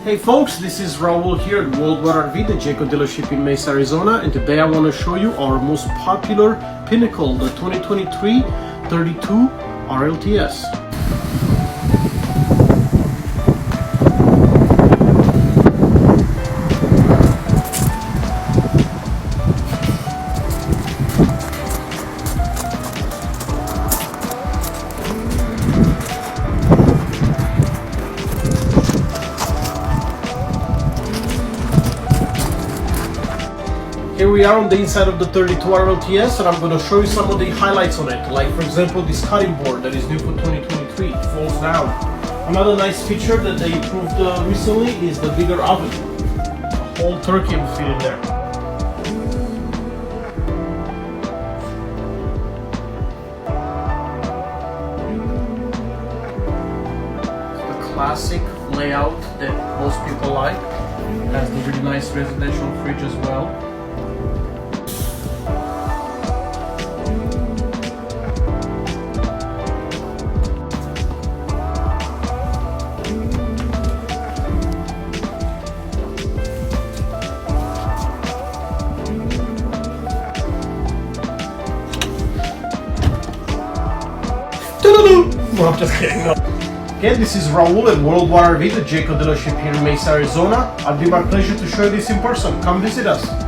Hey folks, this is Raul here at Worldwide RV, the Jayco dealership in Mesa, Arizona, and today I want to show you our most popular Pinnacle, the 2023 32 RLTS. Here we are on the inside of the 32 RLTS, and I'm going to show you some of the highlights on it. Like for example, this cutting board that is new for 2023, it folds down. Another nice feature that they improved recently is the bigger oven. A whole turkey will fit in there. The classic layout that most people like. It has the really nice residential fridge as well. No, I'm just kidding. No. Again, this is Raul at Worldwide RV, the Jayco dealership here in Mesa, Arizona. It'd be my pleasure to show you this in person. Come visit us.